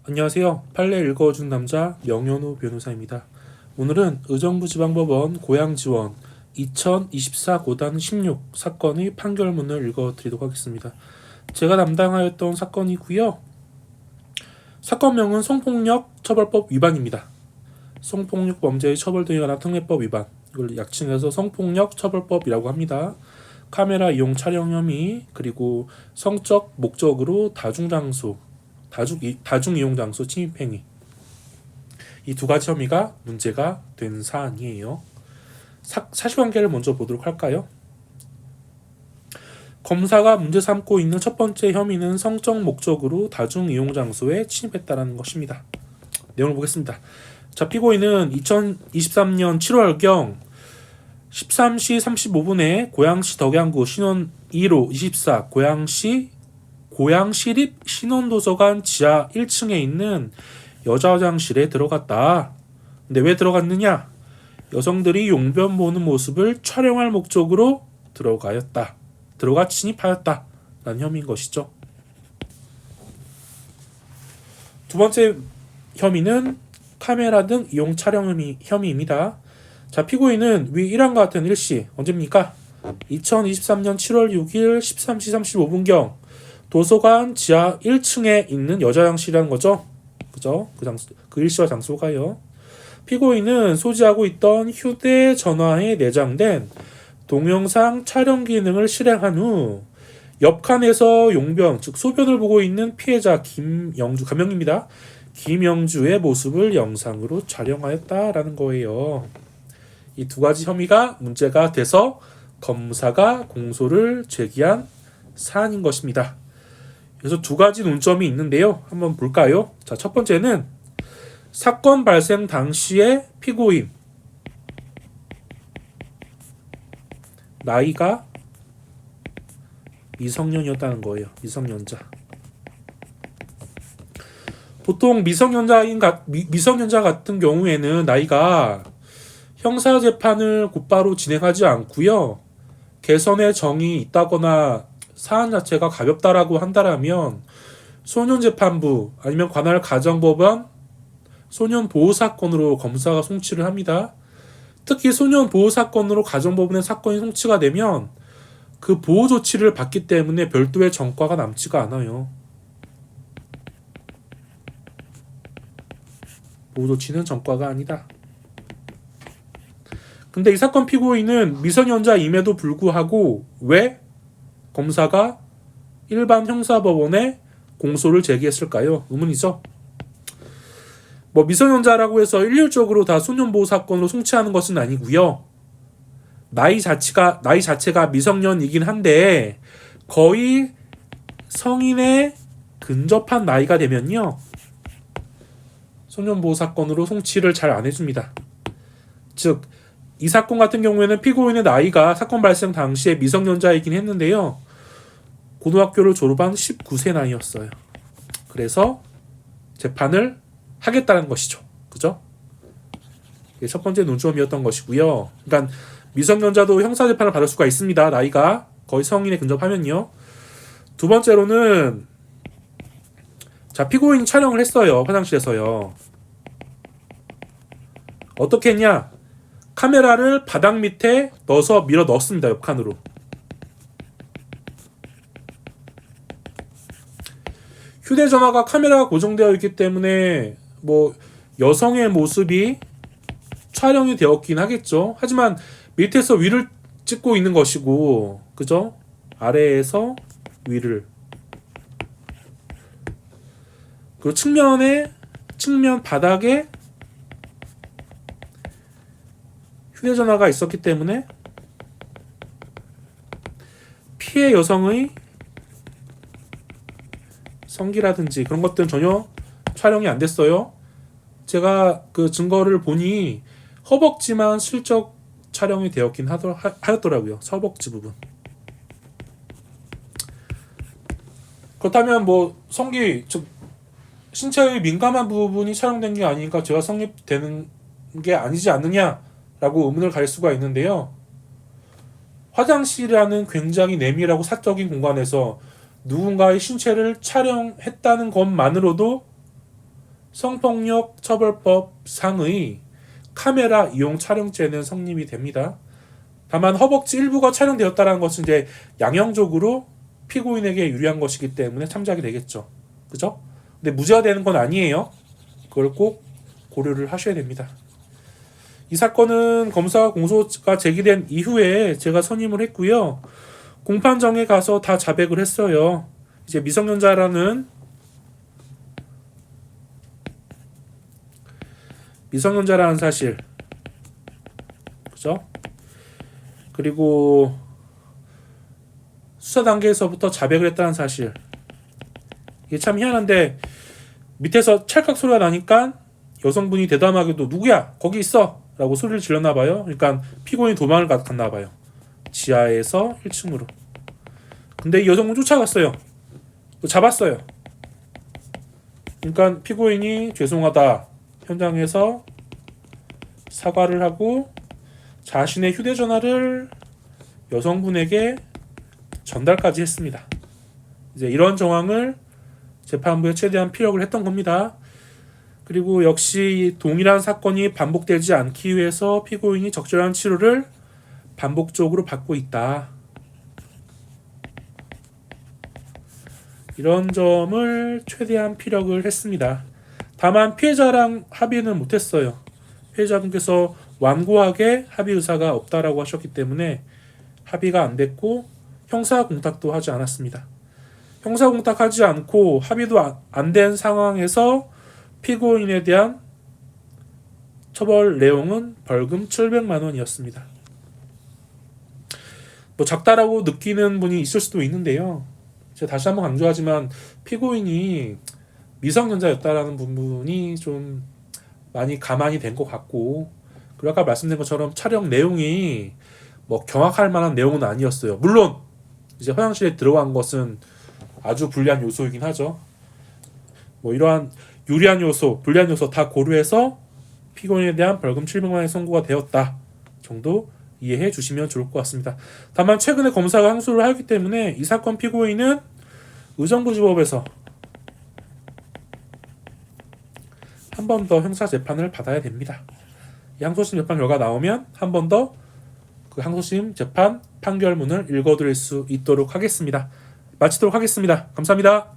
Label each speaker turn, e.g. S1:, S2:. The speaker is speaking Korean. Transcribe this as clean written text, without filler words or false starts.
S1: 안녕하세요. 판례 읽어준 남자 명현우 변호사입니다. 오늘은 의정부지방법원 고양지원 2024-16 사건의 판결문을 읽어드리도록 하겠습니다. 제가 담당하였던 사건이고요. 사건명은 성폭력 처벌법 위반입니다. 성폭력 범죄의 처벌 등에 관한 특례법 위반, 이걸 약칭해서 성폭력 처벌법이라고 합니다. 카메라 이용 촬영 혐의, 그리고 성적 목적으로 다중 이용 장소 침입행위, 이 두 가지 혐의가 문제가 된 사안이에요. 사실관계를 먼저 보도록 할까요? 검사가 문제 삼고 있는 첫 번째 혐의는 성적 목적으로 다중 이용 장소에 침입했다는 것입니다. 내용을 보겠습니다. 자, 피고인은 2023년 7월경 13시 35분에 고양시 덕양구 신원 1호 24 고양시립 신원도서관 지하 1층에 있는 여자 화장실에 들어갔다. 근데 왜 들어갔느냐? 여성들이 용변 보는 모습을 촬영할 목적으로 들어가 침입하였다 라는 혐의인 것이죠. 두 번째 혐의는 카메라 등 이용 촬영 혐의입니다. 자, 피고인은 위 1항과 같은 일시, 언제입니까? 2023년 7월 6일 13시 35분경 도서관 지하 1층에 있는 여자 화장실이라는 거죠. 그죠? 그 일시와 장소가요. 피고인은 소지하고 있던 휴대전화에 내장된 동영상 촬영 기능을 실행한 후 옆칸에서 용변, 즉 소변을 보고 있는 피해자 가명입니다. 김영주의 모습을 영상으로 촬영하였다라는 거예요. 이 두 가지 혐의가 문제가 돼서 검사가 공소를 제기한 사안인 것입니다. 그래서 두 가지 논점이 있는데요. 한번 볼까요? 자, 첫 번째는 사건 발생 당시에 피고인 나이가 미성년이었다는 거예요. 미성년자. 보통 미성년자 같은 경우에는 나이가 형사재판을 곧바로 진행하지 않고요. 개선의 정이 있다거나 사안 자체가 가볍다라고 한다라면 소년재판부 아니면 관할 가정법원 소년보호사건으로 검사가 송치를 합니다. 특히 소년보호사건으로 가정법원의 사건이 송치가 되면 그 보호조치를 받기 때문에 별도의 전과가 남지가 않아요. 보호조치는 전과가 아니다. 근데 이 사건 피고인은 미성년자임에도 불구하고 왜 검사가 일반 형사법원에 공소를 제기했을까요? 의문이죠. 미성년자라고 해서 일률적으로 다 소년보호 사건으로 송치하는 것은 아니고요. 나이 자체가 미성년이긴 한데 거의 성인에 근접한 나이가 되면요. 소년보호 사건으로 송치를 잘 안 해줍니다. 즉, 이 사건 같은 경우에는 피고인의 나이가 사건 발생 당시에 미성년자이긴 했는데요. 고등학교를 졸업한 19세 나이였어요. 그래서 재판을 하겠다는 것이죠. 그죠? 이게 첫 번째 논점이었던 것이고요. 그러니까 미성년자도 형사재판을 받을 수가 있습니다. 나이가 거의 성인에 근접하면요. 두 번째로는 자, 피고인이 촬영을 했어요. 화장실에서요. 어떻게 했냐? 카메라를 바닥 밑에 밀어 넣었습니다. 옆칸으로. 휴대전화가 카메라가 고정되어 있기 때문에 여성의 모습이 촬영이 되었긴 하겠죠. 하지만 밑에서 위를 찍고 있는 것이고, 그죠? 아래에서 위를. 그리고 측면 바닥에 휴대전화가 있었기 때문에 피해 여성의 성기라든지 그런 것들은 전혀 촬영이 안 됐어요. 제가 그 증거를 보니 허벅지만 슬쩍 촬영이 되었긴 하였더라고요. 허벅지 부분. 그렇다면 성기, 즉 신체의 민감한 부분이 촬영된 게 아니니까 제가 성립되는 게 아니지 않느냐라고 의문을 가질 수가 있는데요. 화장실이라는 굉장히 내밀하고 사적인 공간에서 누군가의 신체를 촬영했다는 것만으로도 성폭력 처벌법 상의 카메라 이용 촬영죄는 성립이 됩니다. 다만 허벅지 일부가 촬영되었다는 것은 이제 양형적으로 피고인에게 유리한 것이기 때문에 참작이 되겠죠. 그죠? 근데 무죄가 되는 건 아니에요. 그걸 꼭 고려를 하셔야 됩니다. 이 사건은 검사와 공소가 제기된 이후에 제가 선임을 했고요. 공판정에 가서 다 자백을 했어요. 이제 미성년자라는 사실, 그죠? 그리고 수사 단계에서부터 자백을 했다는 사실. 이게 참 희한한데 밑에서 찰칵 소리가 나니까 여성분이 대담하게도 누구야? 거기 있어! 라고 소리를 질렀나 봐요. 그러니까 피고인이 도망을 갔나 봐요. 지하에서 1층으로. 근데 이 여성분 쫓아갔어요. 잡았어요. 그러니까 피고인이 죄송하다. 현장에서 사과를 하고 자신의 휴대전화를 여성분에게 전달까지 했습니다. 이제 이런 정황을 재판부에 최대한 피력을 했던 겁니다. 그리고 역시 동일한 사건이 반복되지 않기 위해서 피고인이 적절한 치료를 반복적으로 받고 있다. 이런 점을 최대한 피력을 했습니다. 다만 피해자랑 합의는 못했어요. 피해자분께서 완고하게 합의 의사가 없다라고 하셨기 때문에 합의가 안 됐고 형사공탁도 하지 않았습니다. 형사공탁하지 않고 합의도 안 된 상황에서 피고인에 대한 처벌 내용은 벌금 700만 원이었습니다. 뭐 작다라고 느끼는 분이 있을 수도 있는데요. 제가 다시 한번 강조하지만 피고인이 미성년자였다라는 부분이 좀 많이 가만히 된 것 같고, 그리고 아까 말씀드린 것처럼 촬영 내용이 뭐 경악할 만한 내용은 아니었어요. 물론 이제 화장실에 들어간 것은 아주 불리한 요소이긴 하죠. 뭐 이러한 유리한 요소, 불리한 요소 다 고려해서 피고인에 대한 벌금 700만 원의 선고가 되었다 정도 이해해 주시면 좋을 것 같습니다. 다만 최근에 검사가 항소를 하기 때문에 이 사건 피고인은 의정부지법에서 한 번 더 형사 재판을 받아야 됩니다. 이 항소심 재판 결과 나오면 한 번 더 그 항소심 재판 판결문을 읽어드릴 수 있도록 하겠습니다. 마치도록 하겠습니다. 감사합니다.